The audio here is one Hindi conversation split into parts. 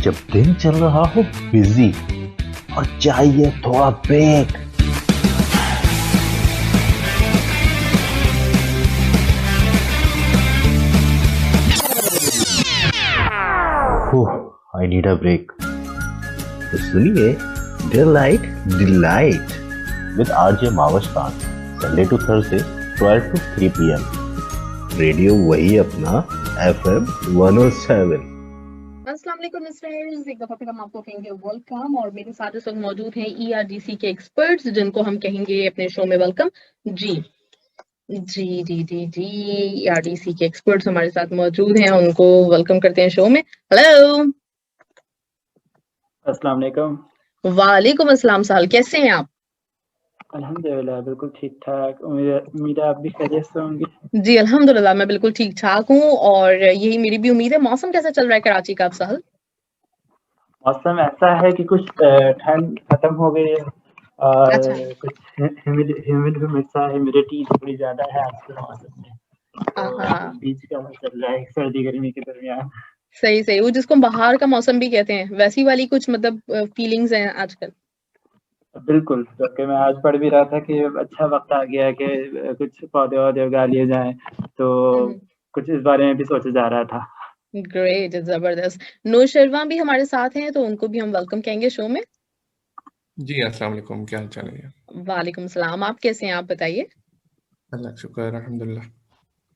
जब दिन चल रहा हो बिजी और चाहिए थोड़ा break. I need a break. तो सुनिए delight delight with RJ Mavstan, Sunday to Thursday 12 to 3 PM। Radio वही अपना FM 107। अस्सलाम वालेकुम लिसनर्स, एक दफा फिर हम आपको कहेंगे वेलकम और मेरे साथ इस वक्त मौजूद हैं ईआरडीसी के एक्सपर्ट्स जिनको हम कहेंगे अपने शो में वेलकम। जी जी जी जी जी ईआरडीसी के एक्सपर्ट्स हमारे साथ मौजूद हैं, उनको वेलकम करते हैं शो में। हेलो, अस्सलाम वालेकुम। वालेकुम अस्सलाम साहल, कैसे हैं आप? अल्हम्दुलिल्लाह बिल्कुल ठीक ठाक। उम्मीद है आप भी खैरियत से होंगे। जी अल्हम्दुलिल्लाह, मैं बिल्कुल ठीक ठाक हूँ और यही मेरी भी उम्मीद है। मौसम कैसा चल रहा है कराची का आप साहल? मौसम ऐसा है कि कुछ ठंड खत्म हो गई है और अच्छा। कुछ ह्यूमिड सा ह्यूमिडिटी थोड़ी ज्यादा है आजकल मौसम में, हाँ, तो बीच का चल रहा है सर्दी गर्मी के दरमियान। सही सही, वो जिसको बाहर का मौसम भी कहते हैं वैसी वाली कुछ मतलब फीलिंग्स हैं आजकल। बिल्कुल, जबकि मैं आज पढ़ भी रहा था कि अच्छा वक्त आ गया है कि कुछ पौधे वौधे उगा लिए जाएं, तो कुछ इस बारे में भी सोचा जा रहा था। ग्रेट, जबरदस्त। नौशरवा भी हमारे साथ हैं तो उनको भी हम वेलकम कहेंगे शो में। जी अस्सलाम वालेकुम, क्या हाल चाल है? वालेकुम सलाम, आप कैसे हैं? आप बताइए। अल्लाह का शुक्र है, अल्हम्दुलिल्लाह।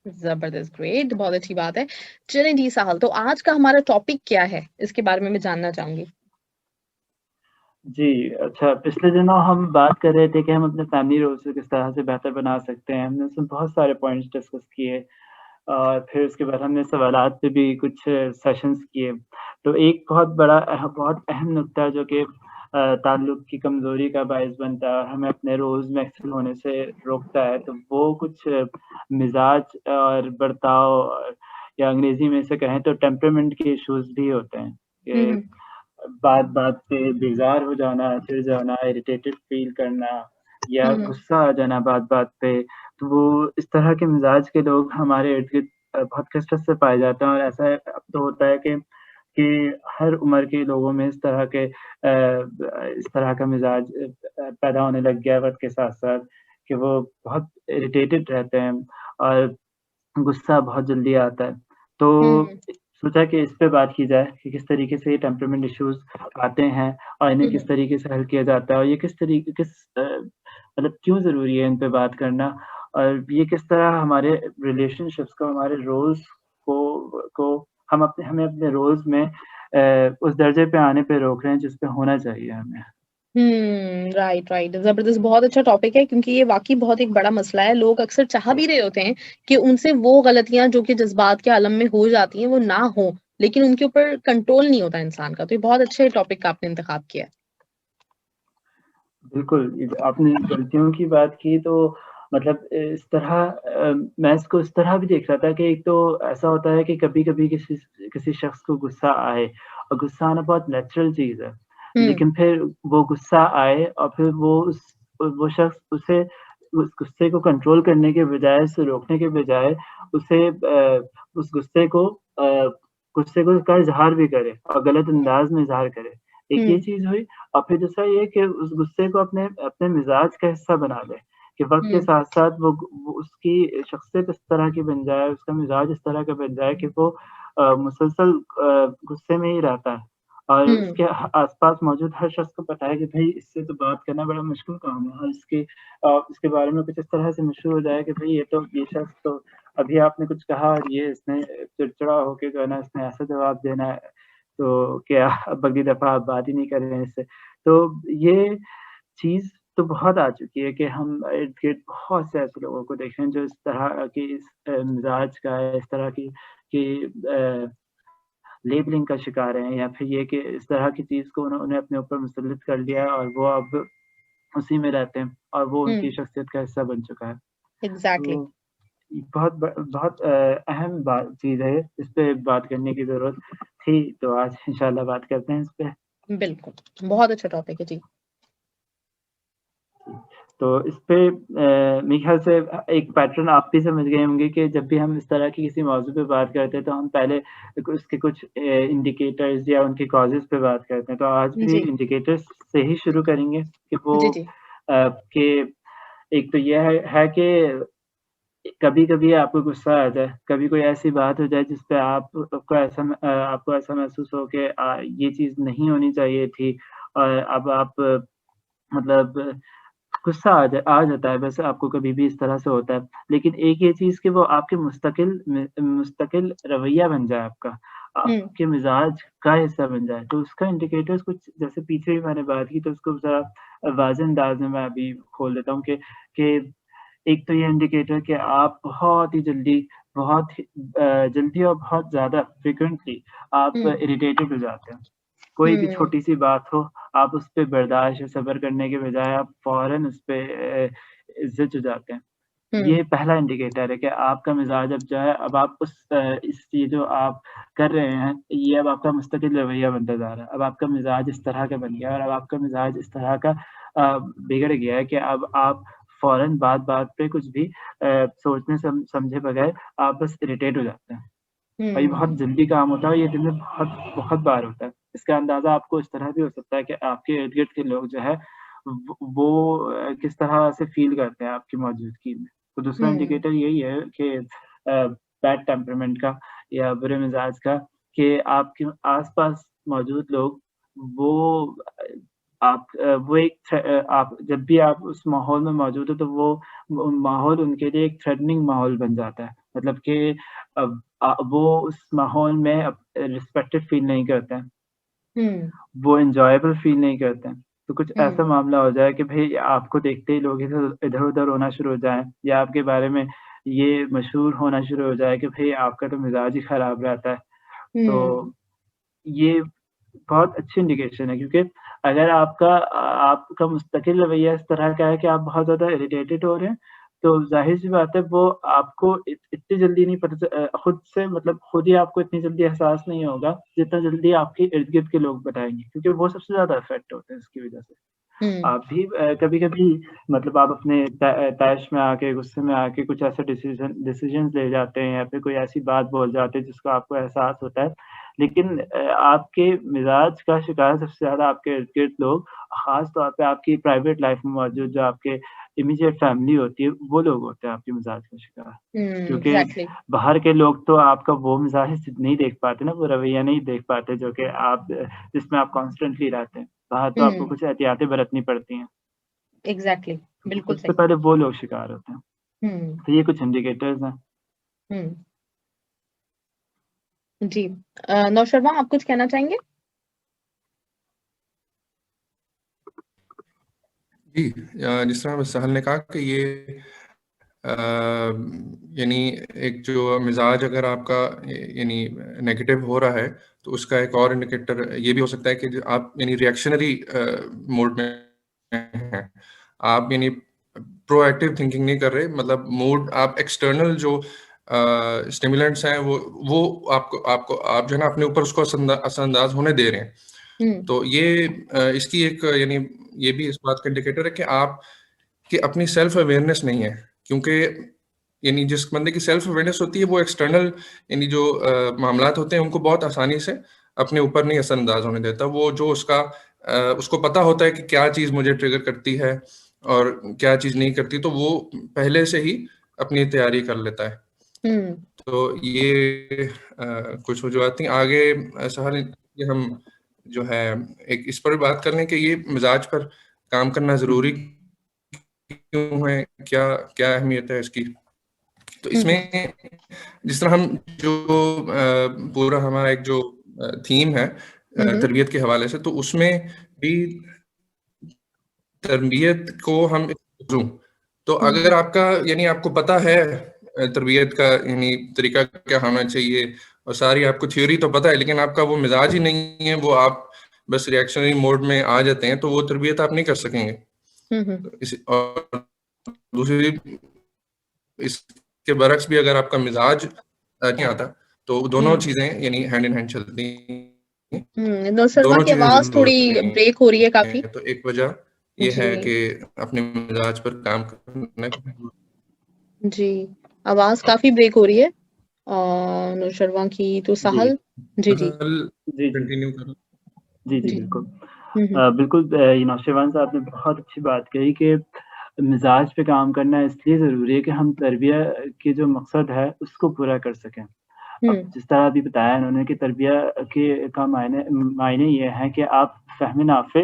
जबरदस्त, ग्रेट, बहुत अच्छी बात है। चलें जी साहल, तो आज का हमारा टॉपिक क्या है इसके बारे में मैं जानना चाहूंगी। जी, अच्छा, पिछले दिनों हम बात कर रहे थे कि हम अपने फैमिली रोल्स को किस तरह से बेहतर बना सकते हैं। हमने उसमें बहुत सारे पॉइंट्स डिस्कस किए और फिर उसके बाद हमने सवालात पे भी कुछ सेशंस किए। तो एक बहुत अहम नुकता है जो कि ताल्लुक की कमज़ोरी का बायस बनता है और हमें अपने रोल्स में एक्सेल होने से रोकता है, तो वो कुछ मिज़ाज और बर्ताव या अंग्रेज़ी में इसे कहें तो टेम्परामेंट के इश्यूज़ भी होते हैं कि बात-बात पे बेज़ार हो जाना, चिढ़ जाना, इरिटेटेड फ़ील करना या गुस्सा आ जाना बात-बात पे। तो वो इस तरह के मिज़ाज के लोग हमारे इर्द-गिर्द बहुत कसरत से पाए जाते हैं और ऐसा अब तो होता है कि हर उम्र के लोगों में इस तरह का मिज़ाज पैदा होने लग गया है वक़्त के साथ-साथ कि वो बहुत इरिटेटेड रहते हैं और गुस्सा बहुत जल्दी आता है। तो सोचा कि इस पे बात की जाए कि किस तरीके से ये टेम्परामेंट इश्यूज़ आते हैं और इन्हें किस तरीके से हल किया जाता है और ये मतलब क्यों ज़रूरी है इन पे बात करना और ये किस तरह हमारे रिलेशनशिप्स को, हमारे रोल्स को हमें अपने रोल्स में उस दर्जे पे आने पे रोक रहे हैं जिस पे होना चाहिए हमें। राइट राइट, जबरदस्त, बहुत अच्छा टॉपिक है क्योंकि ये वाकई बहुत एक बड़ा मसला है। लोग अक्सर चाह भी रहे होते हैं कि उनसे वो गलतियां जो कि जज्बात के आलम में हो जाती हैं वो ना हो, लेकिन उनके ऊपर कंट्रोल नहीं होता इंसान का। तो ये बहुत अच्छे टॉपिक का आपने इंतखाब किया है। बिल्कुल, आपने गलतियों की बात की तो मतलब इस तरह मैं इसको इस तरह भी देख रहा था कि एक तो ऐसा होता है कि कभी-कभी किसी शख्स को गुस्सा आए और गुस्सा आना बहुत नेचुरल चीज़ है। लेकिन फिर वो गुस्सा आए और फिर वो शख्स उस गुस्से को कंट्रोल करने के बजाय, उसे रोकने के बजाय उस गुस्से का इज़हार भी करे और गलत अंदाज़ में इज़हार करे। एक ये चीज़ हुई और फिर दूसरा ये कि उस गुस्से को अपने अपने मिज़ाज का हिस्सा बना ले, कि वक़्त के साथ-साथ वो उसकी शख्सियत इस तरह की बन जाए, उसका मिज़ाज इस तरह का बन जाए कि वो मुसलसल गुस्से में ही रहता है और उसके आस-पास मौजूद हर शख्स को पता है कि भई इससे तो बात करना बड़ा मुश्किल काम है और इसके बारे में कुछ इस तरह से मशहूर हो जाए कि भई ये शख्स तो अभी आपने कुछ कहा और ये इसने चिड़चिड़ा होके जो है ना इसने ऐसा जवाब देना है, तो क्या अब अगली दफ़ा आप बात ही नहीं कर रहे हैं इससे। तो ये चीज़ तो बहुत आ चुकी है कि हम इर्द-गिर्द बहुत से ऐसे लोगों को देख रहे हैं जो इस तरह की मिज़ाज का है, इस तरह की लेबलिंग का शिकार हैं या फिर ये कि इस तरह की चीज़ को उन्होंने अपने ऊपर मुसल्लत कर लिया है और वो अब उसी में रहते हैं और वो उनकी शख्सियत का हिस्सा बन चुका है। एग्जैक्टली। तो बहुत अहम चीज़ है, इस पे बात करने की ज़रूरत थी, तो आज इंशाल्लाह बात करते हैं इस पे। बिल्कुल, बहुत अच्छा टॉपिक है जी। तो इस पे मेरे ख्याल से एक पैटर्न आप भी समझ गए होंगे कि जब भी हम इस तरह की किसी मौजू पे बात करते हैं तो हम पहले उसके कुछ इंडिकेटर्स या उनके कॉजेज़ पे बात करते हैं। तो आज भी जी इंडिकेटर्स से ही शुरू करेंगे कि वो जी जी कि एक तो ये है कि कभी-कभी आपको गुस्सा आ जाए, कभी कोई ऐसी बात हो जाए जिस पे आपको ऐसा महसूस हो कि ये चीज़ नहीं होनी चाहिए थी और अब आप मतलब गुस्सा आ जाता है, वैसे आपको कभी भी इस तरह से होता है। लेकिन एक ये चीज़ कि वो आपके मुस्तकिल रवैया बन जाए आपका, हम्म आपके मिज़ाज का हिस्सा बन जाए, तो उसका इंडिकेटर्स कुछ जैसे पीछे भी मैंने बात की तो उसको ज़रा वाज़ेह अंदाज़ में मैं अभी खोल देता हूँ कि एक तो ये इंडिकेटर कि आप जल्दी और बहुत ज़्यादा फ्रीक्वेंटली आप हम्म इरिटेटेड हो जाते हैं। कोई भी हम्म छोटी-सी बात हो, आप उस पे बर्दाश्त या सब्र करने के बजाय आप फ़ौरन उस पे ज़िद हो जाते हैं। हम्म ये पहला इंडिकेटर है कि आपका मिज़ाज अब जो है अब आप इस ये जो आप कर रहे हैं, ये अब आपका मुस्तकिल रवैया बनता जा रहा है। अब आपका मिज़ाज इस तरह का बन गया है और अब आपका मिज़ाज इस तरह का बिगड़ गया है कि अब आप फ़ौरन बात-बात पे कुछ भी सोचने समझे बगैर आप बस इरिटेट हो जाते हैं। और ये बहुत हम्म जल्दी काम होता है और ये दिन में बहुत बहुत बार होता है। इसका अंदाज़ा आपको इस तरह भी हो सकता है कि आपके इर्द-गिर्द के लोग जो है वो किस तरह से फ़ील करते हैं आपकी मौजूदगी में। तो दूसरा हम्म इंडिकेटर यही है कि बैड टेम्परामेंट का या बुरे मिज़ाज का कि आपके आस-पास मौजूद लोग वो आप जब भी आप उस माहौल में मौजूद हो तो वो माहौल उनके लिए एक थ्रेटनिंग माहौल बन जाता है। मतलब कि वो उस माहौल में रिस्पेक्टेड फ़ील नहीं करते हैं। हम्म वो एन्जॉयबल फ़ील नहीं करते हैं। तो कुछ ऐसा हम्म मामला हो जाए कि भई आपको देखते ही लोग इधर-उधर होना शुरू हो जाएँ या आपके बारे में ये मशहूर होना शुरू हो जाए कि भई आपका तो मिज़ाज ही ख़राब रहता है। हम्म तो ये बहुत अच्छी इंडिकेशन है क्योंकि अगर आपका मुस्तकिल रवैया इस तरह का है कि आप बहुत ज़्यादा इरिटेटेड हो रहे हैं, तो ज़ाहिर-सी बात है वो आपको इतनी जल्दी नहीं खुद से मतलब खुद ही आपको इतनी जल्दी एहसास नहीं होगा, जितना जल्दी आपके इर्द-गिर्द के लोग बताएँगे क्योंकि वो सबसे ज़्यादा अफ़ेक्ट होते हैं इसकी वज़ह से। हम्म आप भी कभी-कभी मतलब आप अपने तैश में आके, गुस्से में आके कुछ ऐसे डिसीज़न्स ले जाते हैं या फिर कोई ऐसी बात बोल जाते हैं जिसका आपको एहसास होता है। लेकिन आपके मिज़ाज का शिकार सबसे ज़्यादा आपके इर्द-गिर्द लोग, ख़ास तौर पे आपकी प्राइवेट लाइफ़ में मौजूद जो आपके इमीडिएट फैमिली होती है, वो लोग होते हैं आपके मिज़ाज का शिकार। क्योंकि एग्जैक्टली बाहर के लोग तो आपका वो मिज़ाज नहीं देख पाते ना, वो रवैया नहीं देख पाते जो कि जिसमें आप कॉन्स्टेंटली रहते हैं। बाहर तो आपको हम्म कुछ एहतियातें बरतनी पड़ती हैं। एग्जैक्टली तो बिल्कुल सबसे सही पहले वो लोग शिकार होते हैं। हम्म तो ये कुछ इंडिकेटर्स हैं। हम्म जी नौ शर्मा आप कुछ कहना चाहेंगे जी, जिस तरह सहल ने कहा कि ये अ, यानी एक जो मिजाज अगर आपका यानी नेगेटिव हो रहा है तो उसका एक और इंडिकेटर ये भी हो सकता है कि जो आप यानी रिएक्शनरी मोड में हैं, आप यानी प्रोएक्टिव थिंकिंग नहीं कर रहे, मतलब मूड आप एक्सटर्नल जो स्टिमुलेंट्स हैं वो आपको आपको आप जो है ना अपने ऊपर उसको असरअंदाज होने दे रहे हैं। हम्म तो ये इसकी एक यानी ये भी इस बात का इंडिकेटर है कि आप कि अपनी सेल्फ अवेयरनेस नहीं है, क्योंकि यानी जिस बंदे की सेल्फ अवेयरनेस होती है वो एक्सटर्नल यानी जो मामलात होते हैं उनको बहुत आसानी से अपने ऊपर नहीं असरअंदाज होने देता। वो जो उसको पता होता है कि क्या चीज़ मुझे ट्रिगर करती है और क्या चीज़ नहीं करती, तो वो पहले से ही अपनी तैयारी कर लेता है। हम्म तो ये कुछ वजूहत थी। आगे सहल ये हम जो है एक इस पर भी बात कर लें कि ये मिजाज पर काम करना ज़रूरी हुँ, क्यों है, क्या क्या अहमियत है इसकी। तो हम्म इसमें जिस तरह हम जो पूरा हमारा एक जो थीम है हम्म तरबियत के हवाले से, तो उसमें भी तरबियत को हम तो अगर हम्म आपका यानी आपको पता है तरबियत का यानी तरीका क्या होना चाहिए और सारी आपको थ्योरी तो पता है, लेकिन आपका वो मिजाज ही नहीं है, वो आप बस रिएक्शनरी मोड में आ जाते हैं, तो वो तरबियत आप नहीं कर सकेंगे। हम्म और दूसरी इसके बरक्स भी अगर आपका मिजाज नहीं आता तो दोनों हम्म चीजें यानी हैंड इन हैंड चलती हैं। नो शर्मा दोनों की चीजें आवाज जरूर थोड़ी होती ब्रेक हो रही है काफी हैं। तो एक वजह ये है जी कि अपने मिजाज पर काम करना। जी, आवाज काफी ब्रेक हो रही है नुशरवा की। तो जी साहल जी जी कल जी जी कंटिन्यू करो। जी जी जी बिल्कुल। हम्म बिल्कुल नौशेवान साहब ने बहुत अच्छी बात कही कि मिजाज पे काम करना इसलिए ज़रूरी है कि हम तरबिया के जो मकसद है उसको पूरा कर सकें। अब हम्म जिस तरह अभी बताया इन्होंने कि तरबिया के का मायने मायने ये है कि आप फ़हम नाफ़े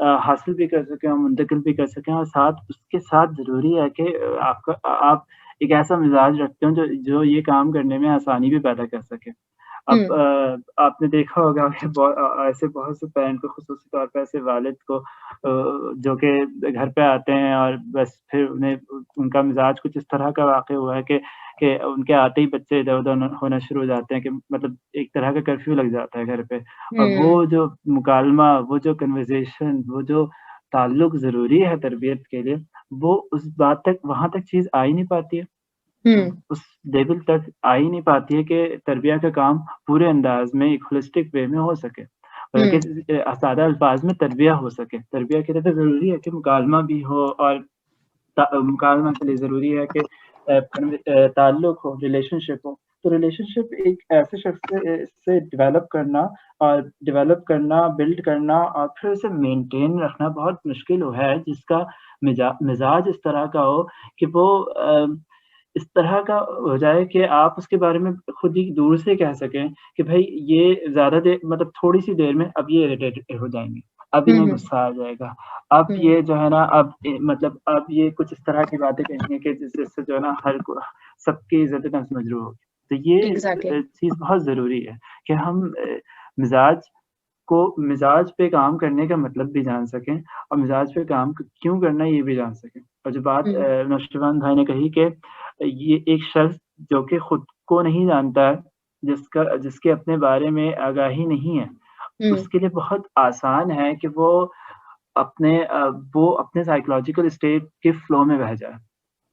हासिल भी कर सकें और मुंतकिल भी कर सकें, और साथ उसके साथ ज़रूरी है कि आप एक ऐसा मिजाज रखते हो जो जो ये काम करने में आसानी भी पैदा कर सके। अब हम्म आपने देखा होगा कि ऐसे बहुत से पेरेंट को, ख़ुसूसी तौर पे ऐसे वालिद को जो कि घर पे आते हैं और बस फिर उन्हें उनका मिज़ाज कुछ इस तरह का वाक़ई हुआ है कि उनके आते ही बच्चे इधर-उधर होना शुरू हो जाते हैं, कि मतलब एक तरह का कर्फ्यू लग जाता है घर पे। और वो हम्म जो मुकालमा, वो जो कन्वर्सेशन, वो जो ताल्लुक ज़रूरी है तरबियत के लिए, वो उस बात तक, वहाँ तक चीज़ आ ही नहीं पाती है। हम्म उस लेवल तक आ ही नहीं पाती है कि तरबिया का काम पूरे अंदाज़ में एक होलिस्टिक वे में हो सके। बल्कि हम्म सादा अल्फ़ाज़ में तरबिया हो सके। तरबिया के लिए तो ज़रूरी है कि मुकालमा भी हो, और मुकालमा के लिए ज़रूरी है कि ताल्लुक हो, रिलेशनशिप हो। तो रिलेशनशिप एक ऐसे शख्स से डेवलप करना, बिल्ड करना और फिर उसे मेंटेन रखना बहुत मुश्किल है, जिसका मिज़ाज इस तरह का हो कि वो इस तरह का हो जाए कि आप उसके बारे में खुद ही दूर से कह सकें कि भई ये ज़्यादा देर, मतलब थोड़ी-सी देर में अब ये इरिटेट हो जाएँगे, अब इन्हें हम्म गुस्सा आ जाएगा, अब हम्म ये जो है ना, अब मतलब अब ये कुछ इस तरह की बातें कहेंगे कि जिससे जो है ना हर को सबकी इज़्ज़त नफ्स मजरूह होगी। तो ये एग्जैक्टली चीज़ बहुत ज़रूरी है कि हम मिज़ाज मिज़ाज पे काम करने का मतलब भी जान सकें, और मिज़ाज पे काम क्यों करना है ये भी जान सकें। और जो बात हम्म नौशरवान भाई ने कही कि ये एक शख्स जो कि खुद को नहीं जानता है, जिसके अपने बारे में आगाही नहीं है, हम्म उसके लिए बहुत आसान है कि वो अपने साइकोलॉजिकल स्टेट के फ्लो में बह जाए।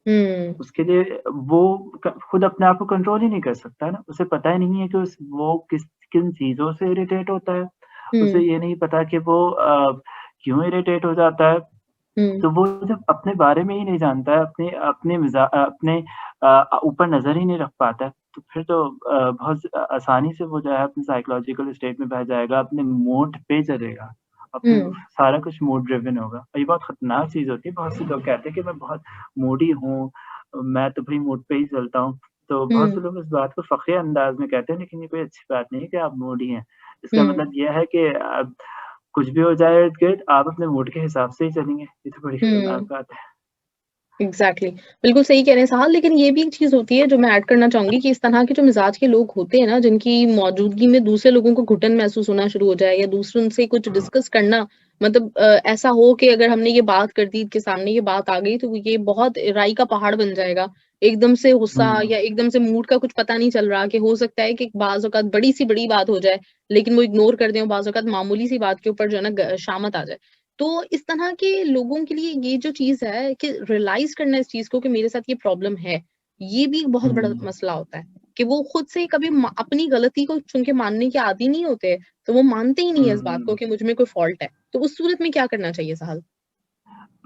हम्म उसके लिए वो खुद अपने आप को कंट्रोल ही नहीं कर सकता है ना, उसे पता ही नहीं है कि वो किन चीज़ों से इरिटेट होता है, उसे हम्म ये नहीं पता कि वो क्यों इरिटेट हो जाता है। हम्म तो वो जब अपने बारे में ही नहीं जानता है, अपने ऊपर नज़र ही नहीं रख पाता है, तो फिर तो बहुत आसानी से वो जो है अपने साइकोलॉजिकल स्टेट में बह जाएगा, अपने मूड पे चलेगा, और फिर हम्म सारा कुछ मूड ड्रिवन होगा। और ये बहुत खतरनाक चीज़ होती है, बहुत से लोग कहते हैं कि मैं बहुत मूडी हूँ, मैं तो भई मूड पे ही चलता हूँ। तो बहुत से हम्म लोग इस बात को फ़ख़्रिया अंदाज़ में कहते हैं, लेकिन ये कोई अच्छी बात नहीं है कि आप मूडी हैं। इसका हम्म मतलब ये है कि कुछ भी हो जाए इर्द-गिर्द, आप अपने मूड के हिसाब से ही चलेंगे। ये तो बड़ी खतरनाक हम्म बात है। एग्जैक्टली बिल्कुल सही कह रहे हैं साहब। लेकिन ये भी एक चीज होती है जो मैं ऐड करना चाहूंगी कि इस तरह के जो मिजाज के लोग होते हैं ना, जिनकी मौजूदगी में दूसरे लोगों को घुटन महसूस होना शुरू हो जाए, या दूसरों से कुछ डिस्कस करना, मतलब ऐसा हो कि अगर हमने ये बात कर दी, के सामने ये बात आ गई, तो ये बहुत राई का पहाड़ बन जाएगा। एकदम से गुस्सा हुँ, या एकदम से मूड का कुछ पता नहीं चल रहा, कि हो सकता है कि बाज औकात बड़ी सी बड़ी बात हो जाए, लेकिन वो इग्नोर कर दें, और बाज औकात मामूली सी बात के ऊपर जो है ना शामत आ जाए। तो इस तरह के लोगों के लिए ये जो चीज़ है कि रियलाइज़ करना इस चीज़ को कि मेरे साथ ये प्रॉब्लम है, ये भी एक बहुत बड़ा हुँ, मसला होता है, कि वो खुद से कभी अपनी गलती को चुन के मानने के आदी नहीं होते, तो वो मानते ही नहीं है इस बात को हुँ। कि मुझ में कोई फॉल्ट है। तो उस सूरत में क्या करना चाहिए साहल?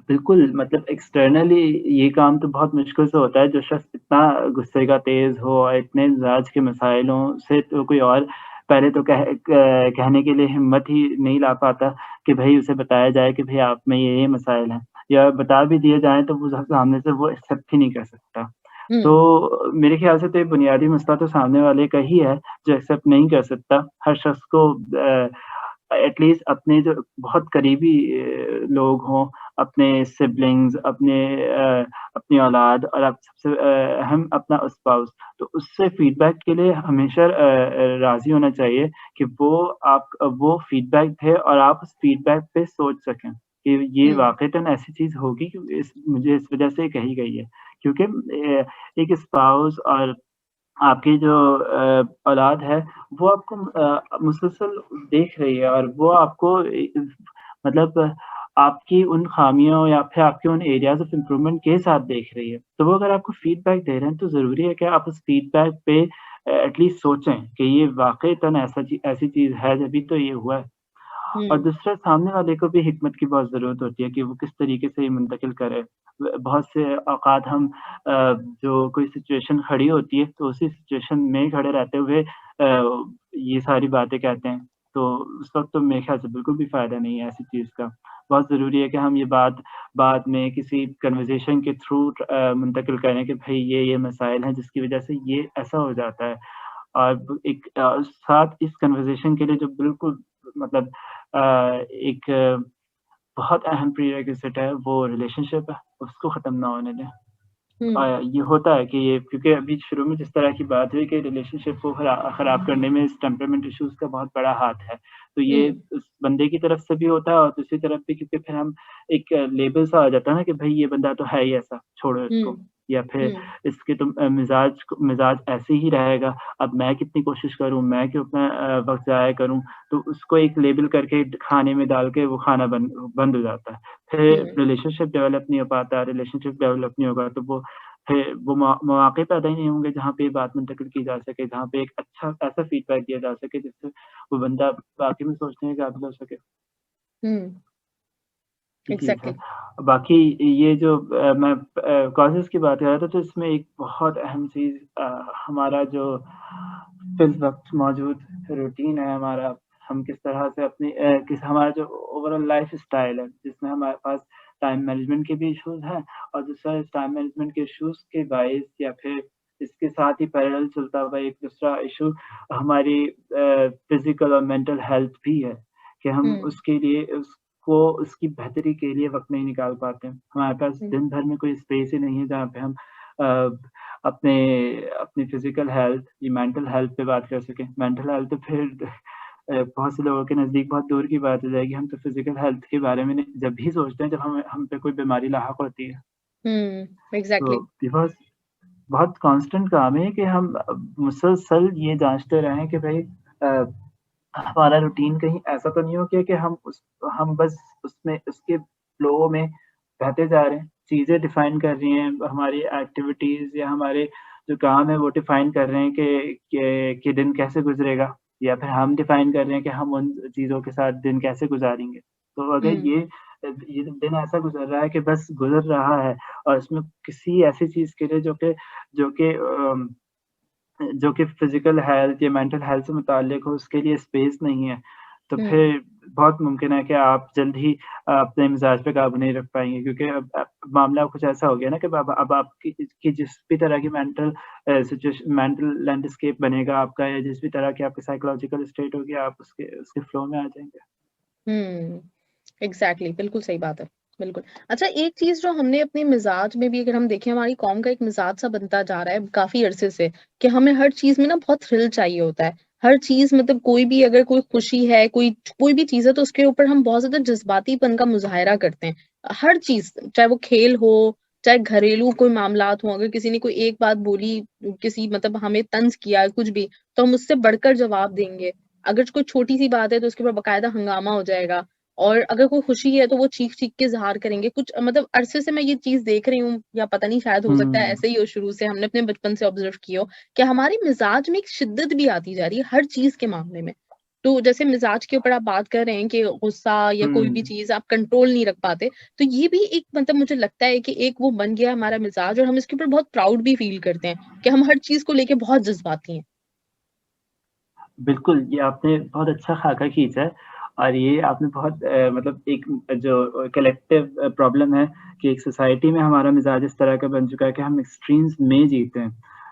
बिल्कुल, मतलब एक्सटर्नली ये काम तो बहुत मुश्किल से होता है, जो शख़्स इतना गुस्से का तेज़ हो और इतने मिज़ाज के मसाइलों से, तो कोई और पहले तो कहने के लिए हिम्मत ही नहीं ला पाता कि भई उसे बताया जाए कि भई आप में ये मसाइल हैं, या बता भी दिए जाएँ तो वो सामने से वो एक्सेप्ट ही नहीं कर सकता। हुँ, तो मेरे ख़्याल से तो ये बुनियादी मसला तो सामने वाले का ही है, जो एक्सेप्ट नहीं कर सकता। हर शख़्स को एटलीस्ट अपने जो बहुत करीबी लोग हों, अपने सिबलिंग्स, अपनी औलाद, और अब सबसे अहम अपना स्पाउस, तो उससे फीडबैक के लिए हमेशा राज़ी होना चाहिए कि वो फीडबैक दे और आप उस फीडबैक पे सोच सकें कि ये हुँ, वाक़ईतन ऐसी चीज़ होगी कि मुझे इस वज़ह से कही गई है। क्योंकि एक स्पाउस और आपकी जो औलाद है, वो आपको मुसलसल देख रही है, और वो आपको मतलब आपकी उन ख़ामियों या फिर आपके उन एरियाज़ ऑफ़ इम्प्रूवमेंट के साथ देख रही है। तो वो अगर आपको फ़ीडबैक दे रहे हैं, तो ज़रूरी है कि आप उस फ़ीडबैक पे एटलीस्ट सोचें कि ये वाक़ईतन ऐसी चीज़ है, जभी तो ये हुआ है। और दूसरा सामने वाले को भी हिकमत की बहुत ज़रूरत होती है कि वो किस तरीके से ये मुंतकिल करे। बहुत से औक़ात हम जो कोई सिचुएशन खड़ी होती है तो उसी सिचुएशन में खड़े रहते हुए ये सारी बातें कहते हैं। तो उस वक़्त तो मेरे ख़्याल से बिल्कुल भी फ़ायदा नहीं है ऐसी चीज़ का। बहुत ज़रूरी है कि हम ये बात बाद में किसी कन्वर्सेशन के थ्रू मुंतकिल करें कि भई ये मसाइल हैं जिसकी वज़ह से ये ऐसा हो जाता है। और एक साथ इस कन्वर्सेशन के लिए जो बिल्कुल मतलब एक बहुत अहम प्रीरेक्विज़िट है वो रिलेशनशिप है, उसको ख़त्म ना होने दें। ये होता है कि ये क्योंकि अभी शुरू में जिस तरह की बात हुई कि रिलेशनशिप को ख़राब करने में इस टेम्परामेंट इश्यूज़ का बहुत बड़ा हाथ है। तो ये उस बंदे की तरफ से भी होता है और दूसरी तरफ भी क्योंकि फिर हम एक लेबल सा आ जाता है ना कि भई ये बंदा तो है ही ऐसा, छोड़ो इसको। या फिर इसके तो मिज़ाज ऐसे ही रहेगा, अब मैं कितनी कोशिश करूँ, मैं क्यों अपना वक़्त ज़ाया करूँ? तो उसको एक लेबल करके खाने में डाल के वो खाना बंद हो जाता है। फिर रिलेशनशिप डेवलप नहीं हो पाता, रिलेशनशिप डेवलप नहीं होगा तो वो फिर वो मौक़े पैदा ही नहीं होंगे जहाँ पे ये बात मुंतकिल की जा सके, जहाँ पे एक अच्छा ऐसा फीडबैक दिया जा सके जिससे वो बंदा वाक़ई में सोचने के काबिल हो सके। जी एग्जैक्टली। सर। बाकी ये जो मैं कॉजेज़ की बात कर रहा था तो इसमें एक बहुत अहम चीज़ हमारा जो इस वक़्त मौजूद रूटीन है हमारा, हम किस तरह से अपनी हमारा जो ओवरऑल लाइफ़स्टाइल है, जिसमें हमारे पास टाइम मैनेजमेंट के भी इश्यूज़ हैं और दूसरा इस टाइम मैनेजमेंट के इश्यूज़ के बाइस या फिर इसके साथ ही पैरेलल चलता हुआ एक दूसरा इश्यू हमारी फ़िज़िकल और मेंटल हेल्थ भी है, कि हम उसके लिए उसकी बेहतरी के लिए वक़्त नहीं निकाल पाते हैं। हमारे पास दिन भर में कोई स्पेस ही नहीं है जहाँ पे हम अपने अपनी फ़िज़िकल हेल्थ या मेंटल हेल्थ पे बात कर सकें। मेंटल हेल्थ तो फिर बहुत से लोगों के नज़दीक बहुत दूर की बात हो जाएगी। हम तो फ़िज़िकल हेल्थ के बारे में जब भी सोचते हैं जब हम पे कोई बीमारी लाहक होती है। एग्जैक्टली। तो बहुत बहुत कांस्टेंट काम है कि हम मुसलसल ये जाँचते रहें कि भई हमारा रूटीन कहीं ऐसा तो नहीं हो गया कि हम बस उसमें उसके फ्लो में बहते जा रहे हैं। चीज़ें डिफ़ाइन कर रही हैं, हमारी एक्टिविटीज़ या हमारे जो काम है वो डिफ़ाइन कर रहे हैं कि दिन कैसे गुज़रेगा या फिर हम डिफ़ाइन कर रहे हैं कि हम उन चीज़ों के साथ दिन कैसे गुज़ारेंगे। तो अगर ये दिन ऐसा गुज़र रहा है कि बस गुज़र रहा है और इसमें किसी ऐसी चीज़ के लिए जो कि फ़िज़िकल हेल्थ या मेंटल हेल्थ से मुताल्लिक हो उसके लिए स्पेस नहीं है, तो फिर बहुत मुमकिन है कि आप जल्द ही अपने मिज़ाज पे काबू नहीं रख पाएँगे क्योंकि अब मामला कुछ ऐसा हो गया ना कि अब आपकी की जिस भी तरह की मेंटल लैंडस्केप बनेगा आपका या जिस भी तरह की आपकी साइकोलॉजिकल स्टेट होगी आप उसके फ्लो में आ जाएँगे। एग्जैक्टली, बिल्कुल सही बात है। बिल्कुल। अच्छा, एक चीज़ जो हमने अपने मिज़ाज में भी अगर हम देखें, हमारी कौम का एक मिज़ाज सा बनता जा रहा है काफ़ी अरसे से कि हमें हर चीज़ में ना बहुत थ्रिल चाहिए होता है। हर चीज़ मतलब कोई भी अगर कोई खुशी है, कोई भी चीज़ है तो उसके ऊपर हम बहुत ज़्यादा जज़्बातीपन का मुज़ाहिरा करते हैं। हर चीज़, चाहे वो खेल हो, चाहे घरेलू कोई मामलात हों, अगर किसी ने कोई एक बात बोली, किसी मतलब हमें तंज़ किया कुछ भी, तो हम उससे बढ़कर जवाब देंगे। अगर कोई छोटी-सी बात है तो उसके ऊपर बाकायदा हंगामा हो जाएगा। और अगर कोई खुशी है तो वो चीख-चीख के ज़ाहिर करेंगे। कुछ मतलब अरसे से मैं ये चीज़ देख रही हूँ या पता नहीं, शायद हो सकता है हुँ। ऐसे ही हो, शुरू से हमने अपने बचपन से ऑब्ज़र्व की हो कि हमारे मिज़ाज में एक शिद्दत भी आती जा रही है हर चीज़ के मामले में। तो जैसे मिज़ाज के ऊपर आप बात कर रहे हैं कि गुस्सा या कोई भी हुँ। चीज़ आप कंट्रोल नहीं रख पाते, तो ये भी एक मतलब मुझे लगता है कि एक वो बन गया हमारा मिज़ाज और हम इसके ऊपर बहुत प्राउड भी फ़ील करते हैं कि हम हर चीज़ को लेके बहुत जज़्बाती हैं। बिल्कुल, ये आपने बहुत अच्छा खाका खींचा है और ये आपने बहुत मतलब एक जो कलेक्टिव प्रॉब्लम है कि एक सोसाइटी में हमारा मिज़ाज इस तरह का बन चुका है कि हम एक्सट्रीम्स में जीते हैं।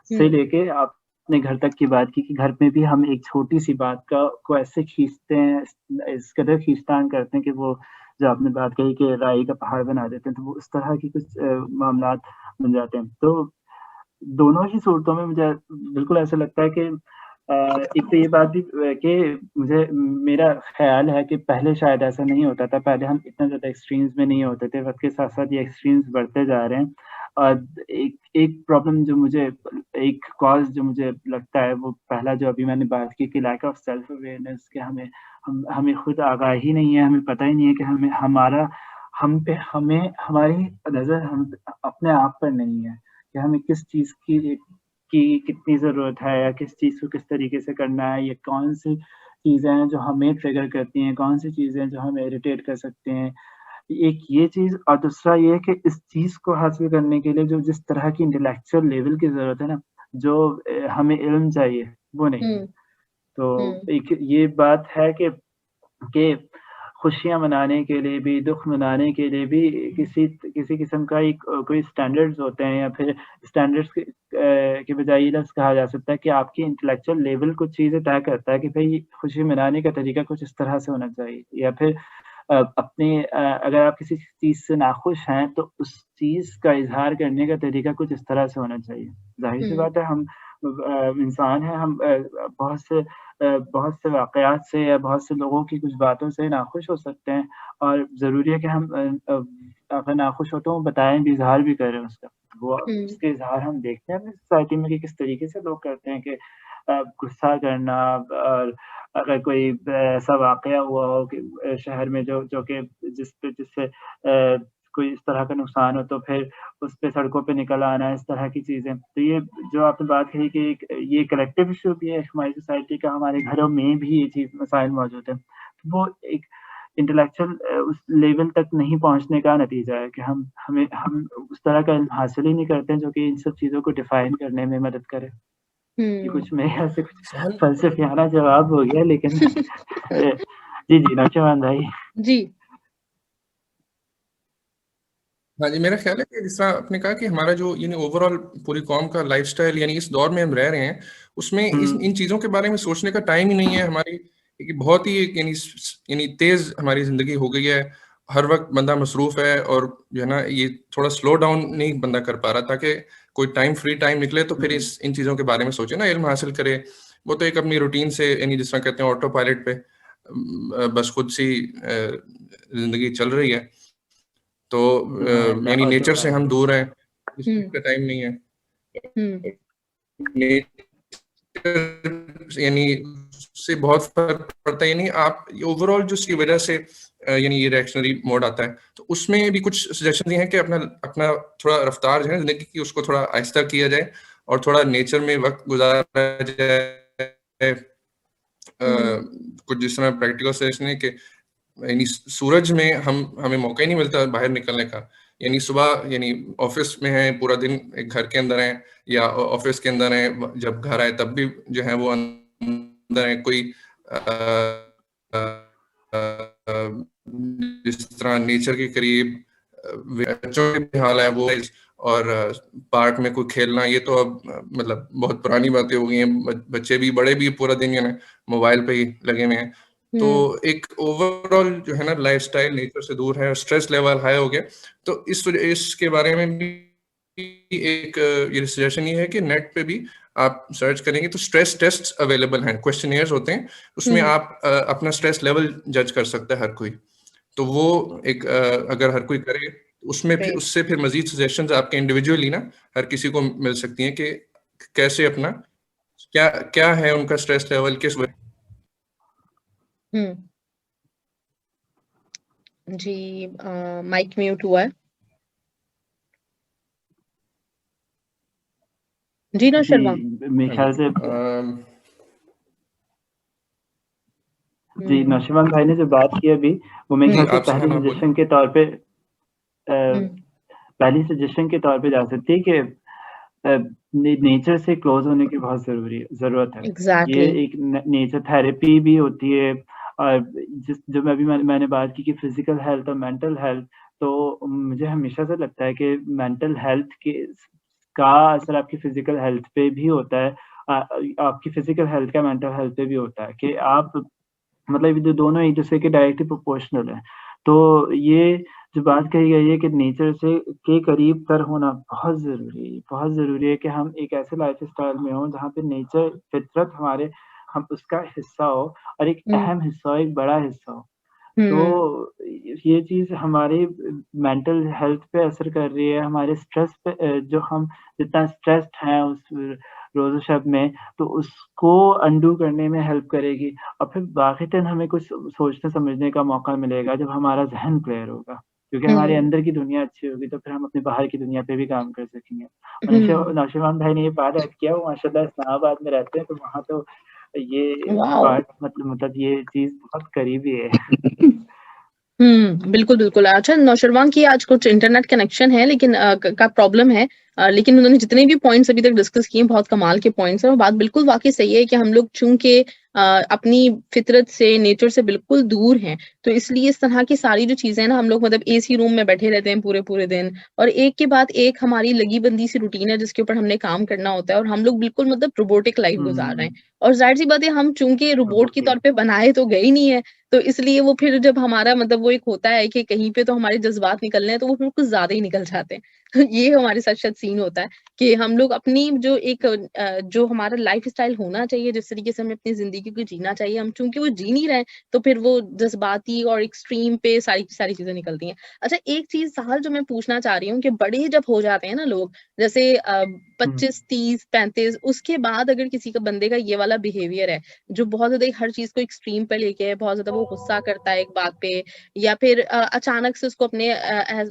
से हुँ, लेके आपने घर तक की बात की कि घर में भी हम एक छोटी-सी बात को ऐसे खींचते हैं, इस कदर खींचतान करते हैं कि वो जो आपने बात कही कि राई का पहाड़ बना देते हैं, तो वो इस तरह की कुछ मामलात बन जाते हैं। तो दोनों ही सूरतों में मुझे बिल्कुल ऐसा लगता है कि एक तो ये बात भी कि मेरा ख़्याल है कि पहले शायद ऐसा नहीं होता था, पहले हम इतना ज़्यादा एक्सट्रीम्स में नहीं होते थे, वक़्त के साथ-साथ ये एक्सट्रीम्स बढ़ते जा रहे हैं। और एक एक प्रॉब्लम जो मुझे एक कॉज़ जो मुझे लगता है वो पहला जो अभी मैंने बात की कि लैक ऑफ सेल्फ अवेयरनेस कि हमें खुद आगाही नहीं है, हमें पता ही नहीं है कि हमारी नज़र हम अपने आप पर नहीं है, कि हमें किस चीज़ की कितनी ज़रूरत है या किस चीज़ को किस तरीके से करना है या कौन-सी चीज़ें हैं जो हमें ट्रिगर करती हैं, कौन सी चीज़ें हैं जो हमें इरिटेट कर सकते हैं। एक ये चीज़ और दूसरा ये है कि इस चीज़ को हासिल करने के लिए जो जिस तरह की इंटेलेक्चुअल लेवल की ज़रूरत है ना, जो हमें इल्म चाहिए, वो नहीं है। हम्म तो हम्म एक ये बात है कि खुशियाँ मनाने के लिए भी, दुःख मनाने के लिए भी किसी किसी किस्म का एक कोई स्टैंडर्ड्स होते हैं, या फिर स्टैंडर्ड्स के बजाय ये लफ्ज़ कहा जा सकता है कि आपकी इंटेलेक्चुअल लेवल कुछ चीज़ें तय करता है कि भई खुशी मनाने का तरीका कुछ इस तरह से होना चाहिए, या फिर अगर आप किसी चीज़ से नाखुश हैं, तो उस चीज़ का इज़हार करने का तरीका कुछ इस तरह से होना चाहिए। ज़ाहिर-सी हम्म बात है, हम इंसान हैं, हम बहुत से वाक़यात से या बहुत से लोगों की कुछ बातों से नाखुश हो सकते हैं, और ज़रूरी है कि हम अगर नाखुश हो तो बताएँ भी, इज़हार भी करें उसका। वो हम्म उसके इज़हार हम देखते हैं अपनी सोसाइटी में कि किस तरीके से लोग करते हैं कि गुस्सा करना, और अगर कोई ऐसा वाक़या हुआ हो कि शहर में जो कि जिससे कोई इस तरह का नुकसान हो, तो फिर उस पे सड़कों पे निकल आना, इस तरह की चीज़ें। तो ये जो आपने बात कही कि एक ये कलेक्टिव इश्यू भी है हमारी सोसाइटी का, हमारे घरों में भी ये चीज़ मसाइल मौजूद हैं। तो वो एक इंटेलेक्चुअल उस लेवल तक नहीं पहुँचने का नतीजा है कि हम उस तरह का इल्म हासिल ही नहीं करते हैं जो कि इन सब चीज़ों को डिफ़ाइन करने में मदद करे। ये हम्म कुछ मेरे यहाँ से कुछ सहल फ़लसफ़ियाना जवाब हो गया, लेकिन जी, जी, नौशवान भाई। जी हाँ जी, मेरा ख्याल है कि जिस तरह आपने कहा कि हमारा जो यानी ओवरऑल पूरी कौम का लाइफस्टाइल यानी इस दौर में हम रह रहे हैं, उसमें इस हुँ, इन चीज़ों के बारे में सोचने का टाइम ही नहीं है हमारी। एक बहुत ही एक यानी तेज़ हमारी ज़िंदगी हो गई है। हर वक़्त बंदा मसरूफ़ है और जो है ना ये थोड़ा स्लो डाउन नहीं बंदा कर पा रहा, ताकि कोई फ्री टाइम निकले तो फिर हुँ, इस इन चीज़ों के बारे में सोचे ना, इल्म हासिल करे। वो तो एक अपनी रूटीन से यानी जिस तरह कहते हैं ऑटो पायलट पे बस खुद सी ज़िंदगी चल रही है। तो सुभान यानी ऑटो नेचर से हम पायलट। दूर हैं, इस चीज़ हम्म का टाइम नहीं है। हम्म नेचर यानी से बहुत फ़र्क पड़ता है, यानी आप ओवरऑल जो उसकी वजह से यानी ये रिएक्शनरी मोड आता है, तो उसमें भी कुछ सजेशन दिए हैं कि अपना अपना थोड़ा रफ्तार जो है ज़िंदगी की उसको थोड़ा आहिस्ता किया जाए और थोड़ा नेचर में वक़्त गुज़ारा जाए। हम्म कुछ जिस तरह प्रैक्टिकल सजेशन है कि यानी सूरज में हमें मौका ही नहीं मिलता बाहर निकलने का। यानी सुबह यानी ऑफिस में हैं, पूरा दिन एक घर के अंदर हैं या ऑफिस के अंदर हैं, जब घर आए तब भी जो है वो अंदर हैं। कोई अ, अ, अ, जिस तरह नेचर के करीब बच्चों के भी हाल है वो, और पार्क में कोई खेलना, ये तो अब मतलब बहुत पुरानी बातें हो गई हैं। बच्चे भी बड़े भी पूरा दिन यानी मोबाइल पे ही लगे हुए हैं। तो हम्म एक ओवरऑल जो है ना लाइफस्टाइल नेचर से दूर है और स्ट्रेस लेवल हाई हो गया। तो इसके बारे में भी एक ये सजेशन ये है कि नेट पे भी आप सर्च करेंगे तो स्ट्रेस टेस्ट अवेलेबल हैं, क्वेश्चनियर्स होते हैं, उसमें हम्म आप अपना स्ट्रेस लेवल जज कर सकता है हर कोई। तो वो एक अगर हर कोई करे, उसमें फिर राइट उससे फिर मजीद सजेशंस आपके इंडिविजुअली ना हर किसी को मिल सकती हैं कि कैसे अपना क्या क्या है उनका स्ट्रेस लेवल, किस वजह। हम्म जी माइक म्यूट हुआ है जी ना जी, शर्मा मेरे हाँ जी। ख़्याल से जी, हम्म नौशवान भाई ने जो बात की अभी, वो मेरे जी ख़्याल से आप सहाना बोले। हम्म पहली सजेशन के तौर पे जा सकती है कि नेचर से क्लोज होने की बहुत ज़रूरत है। ये एग्जैक्टली एक नेचर थेरेपी भी होती है, और जो मैंने बात की कि फिजिकल हेल्थ और मेंटल हेल्थ, तो मुझे हमेशा से लगता है कि मेंटल हेल्थ के का असर आपकी फिजिकल हेल्थ पे भी होता है। आपकी फिजिकल हेल्थ का मेंटल हेल्थ पे भी होता है कि आप मतलब ये दोनों एक दूसरे के डायरेक्टली प्रोपोर्शनल हैं। तो ये जो बात कही गई है कि नेचर से के करीब तर होना बहुत ज़रूरी है। बहुत ज़रूरी है कि हम एक ऐसे लाइफ़स्टाइल में हों जहाँ पे नेचर, फितरत हमारे हम उसका हिस्सा हो, और एक हम्म अहम हिस्सा हो, एक बड़ा हिस्सा हो। हम्म तो ये चीज़ हमारे मेंटल हेल्थ पे असर कर रही है, हमारे स्ट्रेस पे जो हम जितना स्ट्रेस्ड हैं उस रोज़ो शब में, तो उसको अनडू करने में हेल्प करेगी, और फिर वाक़ईतन हमें कुछ सोचने समझने का मौका मिलेगा जब हमारा ज़हन क्लियर होगा। क्योंकि हमारे हम्म अंदर की दुनिया अच्छी होगी, तो फिर हम अपने बाहर की दुनिया पे भी काम कर सकेंगे। और हम्म नौशवान भाई ने ये बात ऐड किया, वो माशाल्लाह इस्लामाबाद में रहते हैं, तो वहाँ तो ये वाओ। पार्ट मतलब ये चीज़ बहुत करीबी है। बिल्कुल बिल्कुल। अच्छा नौशरवान की आज कुछ इंटरनेट कनेक्शन है लेकिन का प्रॉब्लम है, लेकिन उन्होंने जितने भी पॉइंट्स अभी तक डिस्कस किए हैं बहुत कमाल के पॉइंट्स हैं और बात बिल्कुल वाकई सही है कि हम लोग चूंकि अपनी फितरत से नेचर से बिल्कुल दूर हैं, तो इसलिए इस तरह की सारी जो चीजें हैं ना, हम लोग मतलब एसी रूम में बैठे रहते हैं पूरे पूरे दिन और एक के बाद एक हमारी लगी बंदी सी रूटीन है जिसके ऊपर हमने काम करना होता है और हम लोग बिल्कुल मतलब रोबोटिक लाइफ गुजार रहे हैं। और जाहिर सी बात है हम चूंकि रोबोट के तौर पे बनाए तो गए ही नहीं है, तो इसलिए वो फिर जब हमारा मतलब वो एक होता है कि कहीं पे तो हमारे जज्बात निकलने हैं तो वो फिर कुछ ज्यादा ही निकल जाते हैं। तो ये हमारे साथ शायद सीन होता है कि हम लोग अपनी जो एक जो हमारा लाइफ स्टाइल होना चाहिए, जिस तरीके से हमें अपनी जिंदगी को जीना चाहिए, हम चूंकि वो जी नहीं रहे तो फिर वो जज्बाती और एक्सट्रीम पे सारी सारी चीजें निकलती हैं। अच्छा एक चीज सवाल जो मैं पूछना चाह रही हूँ कि बड़े जब हो जाते हैं ना लोग, जैसे 25 30 35, उसके बाद अगर किसी का बंदे का ये वाला बिहेवियर है जो बहुत ज्यादा हर चीज को एक्सट्रीम पे लेके है, बहुत ज्यादा वो गुस्सा करता है एक बात पे, या फिर अचानक से उसको अपने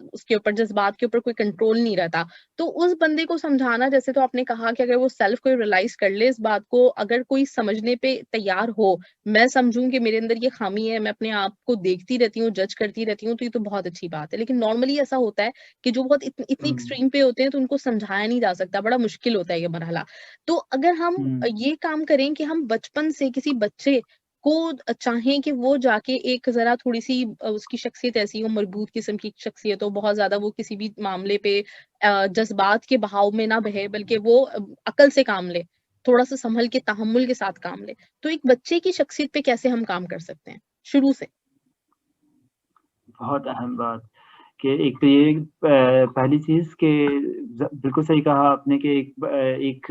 उसके ऊपर जज्बात के ऊपर कोई कंट्रोल नहीं रहता, तो उस बंदे को समझाना, जैसे तो आपने कहा कि अगर वो सेल्फ को रियलाइज कर ले इस बात को, अगर कोई समझने पे तैयार हो, मैं समझूं कि मेरे अंदर ये खामी है, मैं अपने आप को देखती रहती हूँ, जज करती रहती हूँ, तो ये तो बहुत अच्छी बात है। लेकिन नॉर्मली ऐसा होता है कि जो बहुत इतनी एक्सट्रीम पे होते हैं तो उनको समझाया नहीं जा सकता, बड़ा मुश्किल होता है ये मरहला। तो अगर हम ये काम करें कि हम बचपन से किसी बच्चे को चाहें कि वो जाके एक जरा थोड़ी-सी उसकी शख्सियत ऐसी हो, मजबूत किस्म की शख्सियत हो, बहुत ज़्यादा वो किसी भी मामले पे जज़्बात के बहाव में ना बहे, बल्कि वो अक्ल से काम ले, थोड़ा-सा संभल के, तहम्मुल के साथ काम ले। तो एक बच्चे की शख्सियत पे कैसे हम काम कर सकते हैं, शुरू से? बहुत अहम बात कि एक तो ये पहली चीज़ कि बिल्कुल सही कहा आपने कि एक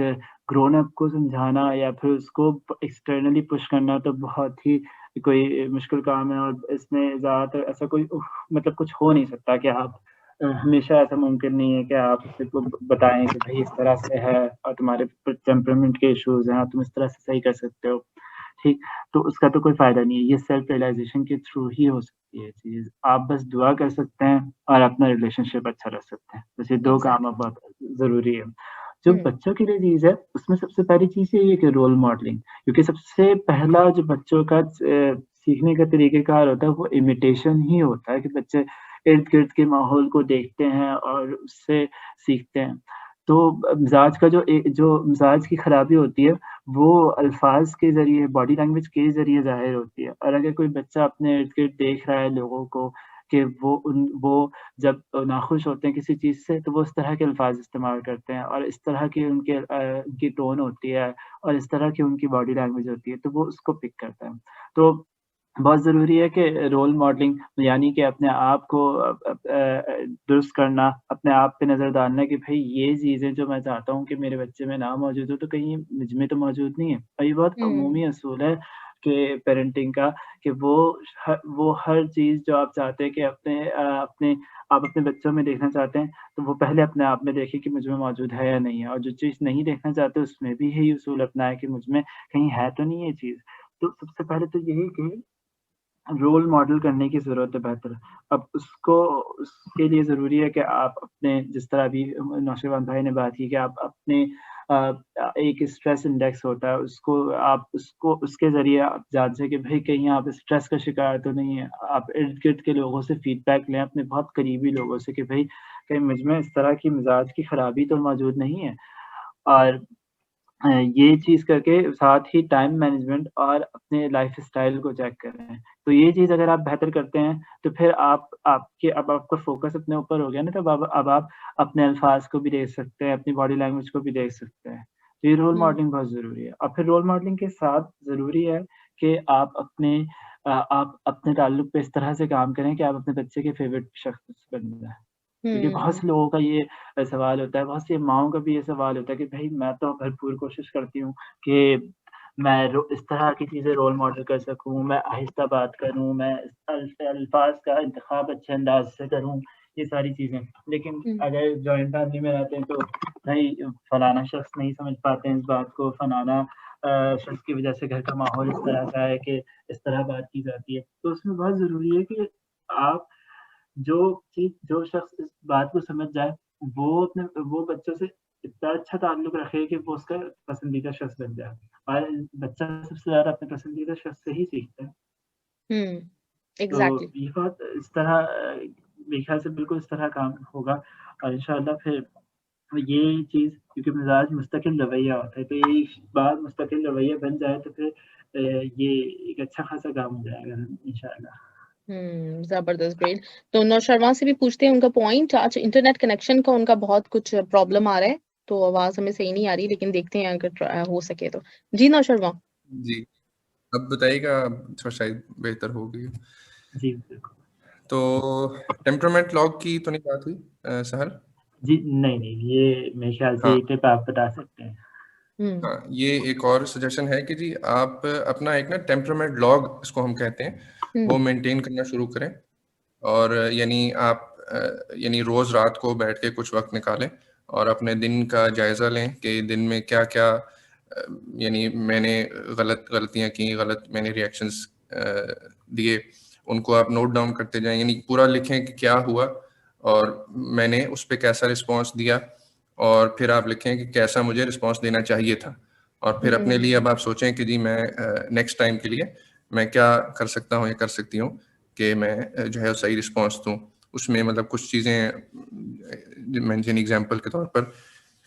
ग्रोन अप को समझाना या फिर उसको एक्सटर्नली पुश करना तो बहुत ही कोई मुश्किल काम है और इसमें ज़्यादातर ऐसा कोई मतलब कुछ हो नहीं सकता कि आप हमेशा ऐसा मुमकिन नहीं है कि आप किसी को बताएँ कि भाई इस तरह से है और तुम्हारे टेम्परामेंट के इश्यूज़ हैं और तुम इस तरह से सही कर सकते हो। ठीक, तो उसका तो कोई फ़ायदा नहीं है, ये सेल्फ रियलाइज़ेशन के थ्रू ही हो सकती है चीज़। आप बस दुआ कर सकते हैं और अपना रिलेशनशिप अच्छा रख सकते हैं, बस ये 2 काम अब एग्ज़ैक्टली। बहुत ज़रूरी है। जो हुँ, बच्चों के लिए चीज़ है, उसमें सबसे पहली चीज़ यही है कि रोल मॉडलिंग, क्योंकि सबसे पहला जो बच्चों का सीखने का तरीक़ेकार होता है, वो इमिटेशन ही होता है कि बच्चे इर्द-गिर्द के माहौल को देखते हैं और उससे सीखते हैं। तो मिज़ाज का जो मिज़ाज की खराबी होती है वो अल्फ़ाज़ के ज़रिए, बॉडी लैंग्वेज के ज़रिए ज़ाहिर होती है और अगर कोई बच्चा अपने इर्द-गिर्द देख रहा है लोगों को कि वो जब नाखुश होते हैं किसी चीज़ से, तो वो इस तरह के अल्फ़ाज़ इस्तेमाल करते हैं और इस तरह की उनकी टोन होती है और इस तरह की उनकी बॉडी लैंग्वेज होती है, तो वो उसको पिक करता है। तो बहुत ज़रूरी है कि रोल मॉडलिंग यानी कि अपने आप को दुरुस्त करना, अपने आप पे नज़र डालना कि भई ये चीज़ें जो मैं चाहता हूँ कि मेरे बच्चे में ना मौजूद हो, तो कहीं मुझ में तो मौजूद नहीं है। और ये बहुत हुँ, अमूमी असूल है कि पेरेंटिंग का कि वो हर चीज़ जो आप चाहते हैं कि आप अपने बच्चों में देखना चाहते हैं, तो वो पहले अपने आप में देखें कि मुझ में मौजूद है या नहीं है और जो चीज़ नहीं देखना चाहते, उसमें भी यही उसूल अपनाएँ कि मुझ में कहीं है तो नहीं ये चीज़। तो सबसे पहले तो यही कि रोल मॉडल करने की ज़रूरत है बेहतर। अब उसके लिए ज़रूरी है कि आप अपने जिस तरह अभी नौशरवान भाई ने बात की कि आप अपने एक स्ट्रेस इंडेक्स होता है, उसको उसके ज़रिए आप जाँचें कि भई कहीं आप स्ट्रेस का शिकार तो नहीं हैं। आप इर्द-गिर्द के लोगों से फीडबैक लें, अपने बहुत करीबी लोगों से कि भई कहीं मुझ में इस तरह की मिज़ाज की खराबी तो मौजूद नहीं है। और ये चीज़ करके साथ ही टाइम मैनेजमेंट और अपने लाइफ़स्टाइल को चेक करें। तो ये चीज़ अगर आप बेहतर करते हैं, तो फिर अब आपका फ़ोकस अपने ऊपर हो गया ना, तब अब आप अपने अल्फ़ाज़ को भी देख सकते हैं, अपनी बॉडी लैंग्वेज को भी देख सकते हैं। तो ये रोल हुँ, मॉडलिंग बहुत ज़रूरी है। और फिर रोल मॉडलिंग के साथ ज़रूरी है कि आप अपने ताल्लुक पे इस तरह से काम करें कि आप अपने बच्चे के फ़ेवरेट शख़्स बन जाएँ। क्योंकि बहुत हुँ, से लोगों का ये सवाल होता है, बहुत सी माँओं का भी ये सवाल होता है कि भई मैं तो भरपूर कोशिश करती हूँ कि मैं इस तरह की चीज़ें रोल मॉडल कर सकूँ, मैं आहिस्ता बात करूँ, मैं अल्फ़ाज़ का इंतख़ाब अच्छे अंदाज़ से करूँ, ये सारी चीज़ें। लेकिन हुँ, अगर जॉइंट फैमिली में रहते हैं तो भई फलाना शख़्स नहीं समझ पाते हैं इस बात को, फलाना शख़्स की वज़ह से घर का माहौल इस तरह का है कि इस तरह बात की जाती है। तो उसमें बहुत ज़रूरी है कि आप जो शख़्स इस बात को समझ जाए, वो बच्चों से इतना अच्छा ताल्लुक रखे कि वो उसका पसंदीदा शख़्स बन जाए। और बच्चा सबसे ज़्यादा अपने पसंदीदा शख्स से ही सीखता है। तो एग्जैक्टली। ये बात इस तरह मेरे ख़्याल से बिल्कुल इस तरह काम होगा और इंशाअल्लाह फिर ये चीज़, क्योंकि मिज़ाज मुस्तकिल रवैया होता है, तो ये बात मुस्तकिल रवैया बन जाए तो फिर ये एक अच्छा खासा काम हो जाएगा इंशाअल्लाह। जबरदस्त, ग्रेट। तो नौशरवां से भी पूछते हैं उनका पॉइंट। आज इंटरनेट कनेक्शन का उनका बहुत कुछ प्रॉब्लम आ रहा है, तो आवाज हमें सही नहीं आ रही, लेकिन देखते हैं अगर हो सके तो। जी नौशरवां। जी, अब बताइएगा, थोड़ा शायद बेहतर हो गई। जी, बिल्कुल। तो टेम्परामेंट लॉग की तो नहीं बात हुई सहल? जी, नहीं, ये मेरे ख़्याल से हाँ, ये टिप आप बता सकते हैं। हाँ, ये एक और सजेशन है कि जी आप अपना एक ना टेम्परामेंट लॉग, इसको हम कहते हैं, वो मेंटेन करना शुरू करें। और यानी आप यानी रोज रात को बैठ के कुछ वक्त निकालें और अपने दिन का जायजा लें कि दिन में क्या क्या यानी मैंने गलतियां की, गलत मैंने रिएक्शंस दिए, उनको आप नोट डाउन करते जाएं। यानी पूरा लिखें कि क्या हुआ और मैंने उस पर कैसा रिस्पॉन्स दिया, और फिर आप लिखें कि कैसा मुझे रिस्पॉन्स देना चाहिए था। और फिर अपने लिए अब आप सोचें कि जी मैं नेक्स्ट टाइम के लिए मैं क्या कर सकता हूँ या कर सकती हूँ कि मैं जो है सही रिस्पॉन्स दूँ। उसमें मतलब कुछ चीज़ें मेंशन एग्जांपल के तौर पर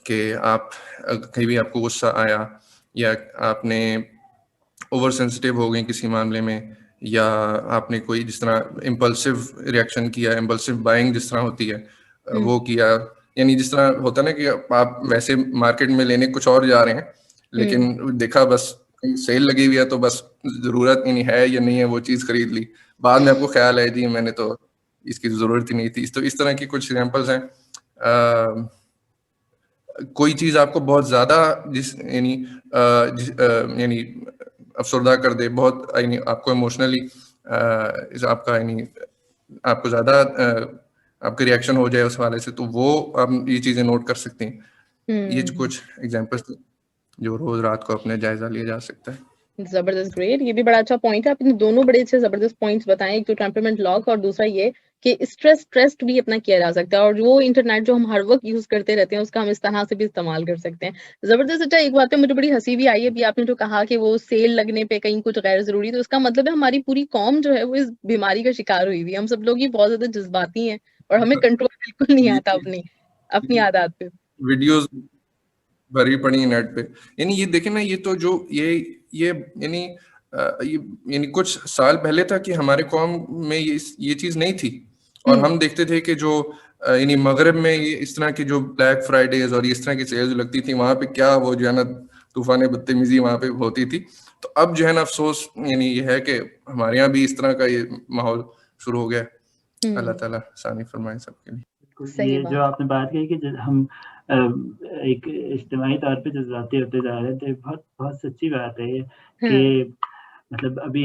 कि आप कहीं भी आपको गुस्सा आया या आपने ओवर सेंसिटिव हो गए किसी मामले में, या आपने कोई जिस तरह इम्पल्सिव रिएक्शन किया, इम्पल्सिव बाइंग जिस तरह होती है वो किया। यानी जिस तरह होता है ना कि आप वैसे मार्केट में लेने कुछ और जा रहे हैं, लेकिन देखा बस सेल लगी हुई है तो बस जरूरत नहीं है या नहीं है वो चीज खरीद ली, बाद में आपको ख्याल है जी मैंने तो इसकी जरूरत ही नहीं थी। तो इस तरह की कुछ एग्जांपल्स हैं। कोई चीज आपको बहुत ज्यादा यानी अफसरदा कर दे, बहुत यानी आपको इमोशनली आपका यानी आपको ज्यादा आपका रिएक्शन हो जाए उस वाले से, तो वो आप ये चीजें नोट कर सकते हैं। ये कुछ एग्जांपल्स जो रोज रात को अपने जायजा लिया जा सकता है। जबरदस्त, ग्रेट। ये भी बड़ा अच्छा पॉइंट है, आपने दोनों बड़े अच्छे जबरदस्त पॉइंट्स बताए, एक तो टेम्परामेंट लॉक और दूसरा ये कि स्ट्रेस टेस्ट भी अपना किया जा सकता है, और वो इंटरनेट जो हम हर वक्त यूज करते रहते हैं उसका हम इस तरह से भी इस्तेमाल कर सकते हैं। जबरदस्त। अच्छा, एक बात पे मुझे बड़ी हंसी भी आई है, अभी आपने जो कहा कि वो सेल लगने पे कहीं कुछ गैर जरूरी, तो इसका मतलब है हमारी पूरी कौम जो है वो इस बीमारी का शिकार हुई हुई है। हम सब लोग ही बहुत ज्यादा जज्बाती हैं और हमें कंट्रोल बिल्कुल नहीं आता अपनी अपनी आदत पे। वीडियोस भरी पड़ी है नेट पे। यानी ये देखें ना, ये तो जो ये यानी ये यानी कुछ साल पहले था कि हमारे कौम में ये चीज नहीं थी, और हम देखते थे कि जो यानी मगरब में ये इस तरह की जो ब्लैक फ्राइडेज और इस तरह की सेल्स लगती थी, वहां पे क्या वो जो है ना तूफान बदतमीजी वहां पे होती थी। तो अब जो है ना अफसोस यानी ये है कि हमारे यहाँ भी इस तरह का ये माहौल शुरू हो गया। अल्लाह ताला आसानी फरमाए सबके लिए। सही ये जो बात। आपने बात कही कि हम एक इज्तिमाई तौर पे जज्बाती होते जा रहे हैं, तो ये बहुत बहुत सच्ची बात है ये कि मतलब अभी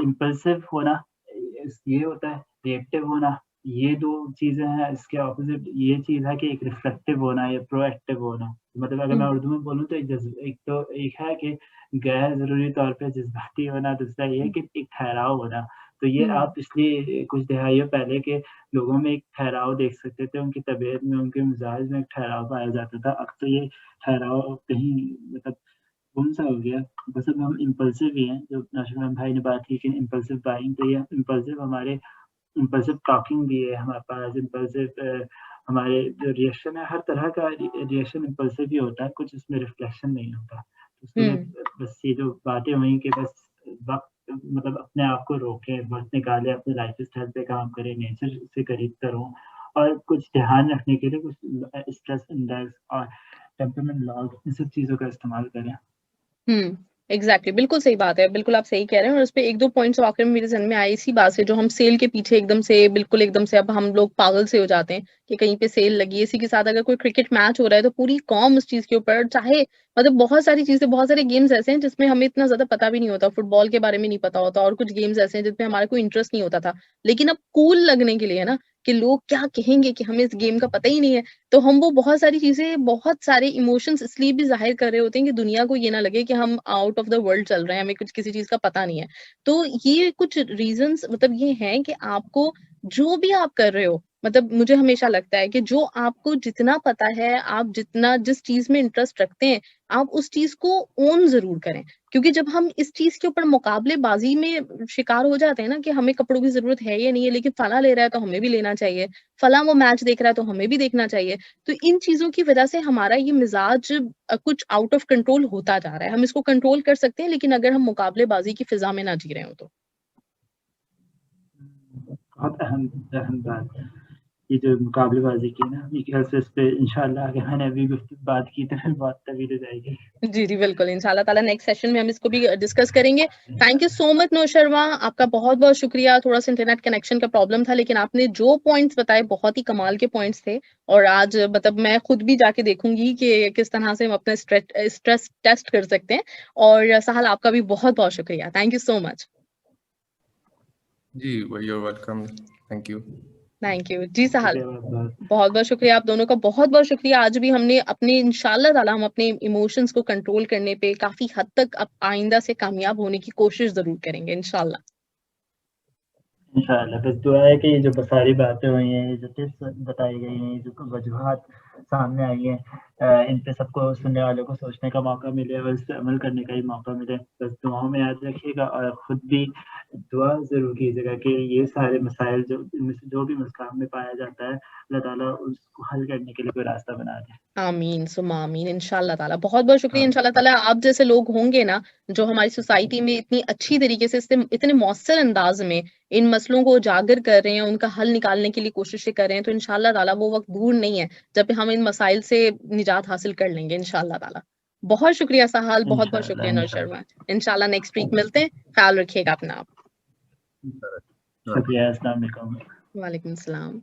इम्पल्सिव होना ये होता है, रिएक्टिव होना ये 2 चीज़ें हैं। इसके ऑपोज़िट ये चीज़ है कि एक रिफ्लेक्टिव होना या प्रोएक्टिव होना। मतलब अगर मैं उर्दू में बोलूँ तो एक है कि गैर ज़रूरी तौर पे जज़्बाती होना, दूसरा ये है कि एक ठहराव होना। तो ये आप पिछली कुछ दिहाइयों पहले के लोगों में एक ठहराव देख सकते थे, उनकी तबीयत में, उनके मिज़ाज में एक ठहराव पाया जाता था। अब तो ये ठहराव कहीं मतलब गुम-सा हो गया। बस अब हम इम्पल्सिव ही हैं, जो नाशुमान भाई ने बात की कि इम्पल्सिव बाइंग, तो ये इम्पल्सिव हमारे इम्पल्सिव टॉकिंग भी है हमारे पास, इम्पल्सिव हमारे जो रिएक्शन है, हर तरह का रिएक्शन इम्पल्सिव ही होता है, कुछ इसमें रिफ्लेक्शन नहीं होता। तो उसमें बस ये जो बातें हुई कि बस वक़्त मतलब अपने आप को रोकें, वक़्त निकालें, अपने लाइफ़स्टाइल पे काम करें, नेचर से करीब करो और कुछ ध्यान रखने के लिए कुछ स्ट्रेस इंडेक्स और टेम्परामेंट लॉग इन सब चीज़ों का इस्तेमाल करें। एग्जैक्टली, बिल्कुल सही बात है, बिल्कुल आप सही कह रहे हैं। और उस पे एक दो पॉइंट्स वाकई में मेरे जहन में आए इसी बात से, जो हम सेल के पीछे एकदम से बिल्कुल एकदम से अब हम लोग पागल से हो जाते हैं कि कहीं पे सेल लगी है। इसी के साथ अगर कोई क्रिकेट मैच हो रहा है तो पूरी कौम उस चीज के ऊपर, चाहे मतलब बहुत सारी चीजें, बहुत सारे गेम्स ऐसे हैं जिसमें हमें इतना ज्यादा पता भी नहीं होता, फुटबॉल के बारे में नहीं पता होता, और कुछ गेम्स ऐसे हैं जिसमें हमारा कोई इंटरेस्ट नहीं होता था, लेकिन अब कूल लगने के लिए है ना कि लोग क्या कहेंगे कि हमें इस गेम का पता ही नहीं है, तो हम वो बहुत सारी चीजें, बहुत सारे इमोशंस इसलिए भी जाहिर कर रहे होते हैं कि दुनिया को ये ना लगे कि हम आउट ऑफ द वर्ल्ड चल रहे हैं, हमें कुछ किसी चीज का पता नहीं है। तो ये कुछ रीजंस मतलब ये हैं कि आपको जो भी आप कर रहे हो मतलब मुझे हमेशा लगता है कि जो आपको जितना पता है, आप जितना जिस चीज में इंटरेस्ट रखते हैं, आप उस चीज को ओन जरूर करें। क्योंकि जब हम इस चीज के ऊपर मुकाबलेबाजी में शिकार हो जाते हैं ना कि हमें कपड़ों की जरूरत है या नहीं है, लेकिन फला ले रहा है तो हमें भी लेना चाहिए, फला वो मैच देख रहा है तो हमें भी देखना चाहिए, तो इन चीजों की वजह से हमारा ये मिजाज कुछ आउट ऑफ कंट्रोल होता जा रहा है। हम इसको कंट्रोल कर सकते हैं, लेकिन अगर हम मुकाबलेबाजी की फिजा में ना जी रहे हो तो। बहुत अहम अहम बात, ये जो मुकाबलेबाजी की ना, मेरे ख्याल से इस पे इंशाल्लाह अगर मैंने अभी बात की तो फिर बात तभी हो जाएगी। जी जी बिल्कुल, इंशाल्लाह ताला नेक्स्ट सेशन में हम इसको भी डिस्कस करेंगे। Thank you so much nosh Sharma, आपका बहुत बहुत शुक्रिया। थोड़ा सा इंटरनेट कनेक्शन का प्रॉब्लम था, लेकिन आपने जो पॉइंट्स बताए बहुत ही कमाल के पॉइंट्स थे। और आज मतलब मैं खुद भी जाके देखूंगी कि किस तरह से हम अपना स्ट्रेस टेस्ट कर सकते हैं। और साहल आपका भी बहुत बहुत शुक्रिया, थैंक यू सो मच। जी you are welcome, thank you. Thank you जी साहल, बहुत बहुत बहुत शुक्रिया आप दोनों का, बहुत बहुत शुक्रिया। आज भी हमने अपने इंशाल्लाह ताला हम अपने इमोशंस को कंट्रोल करने पे काफी हद तक अब आइंदा से कामयाब होने की कोशिश जरूर करेंगे इंशाल्लाह। इंशाल्लाह। बस दुआ है कि ये जो सारी बातें हुई हैं, ये जो टिप्स बताई गई हैं, ये जो वजूहात सामने आई हैं, इन पे सबको सुनने वालों को सोचने का मौका मिले और इस पे अमल करने का ही मौका मिले। बस दुआओं में याद रखिएगा और खुद भी दुआ ज़रूर कीजिएगा कि ये सारे मसाइल जो इनमें से जो भी मसला में पाया जाता है, अल्लाह ताला उसको हल करने के लिए कोई रास्ता बना दे। आमीन सुम्मा आमीन इंशाल्लाह ताला। बहुत बहुत शुक्रिया। इंशाल्लाह ताला आप जैसे लोग होंगे ना जो हमारी सोसाइटी में इतनी अच्छी तरीके से इतने मौसर अंदाज में इन मसलों को उजागर कर रहे हैं, उनका हल निकालने के लिए कोशिशें कर रहे हैं, तो इंशाल्लाह ताला वो वक्त दूर नहीं है जब हम इन मसाइल से निजात हासिल कर लेंगे इंशाल्लाह ताला। बहुत शुक्रिया साहल, बहुत बहुत शुक्रिया नौश शर्मा। इंशाल्लाह नेक्स्ट वीक मिलते हैं, ख्याल रखिएगा अपना आप। शुक्रिया, अस्सलाम वालेकुम। वालेकुम सलाम।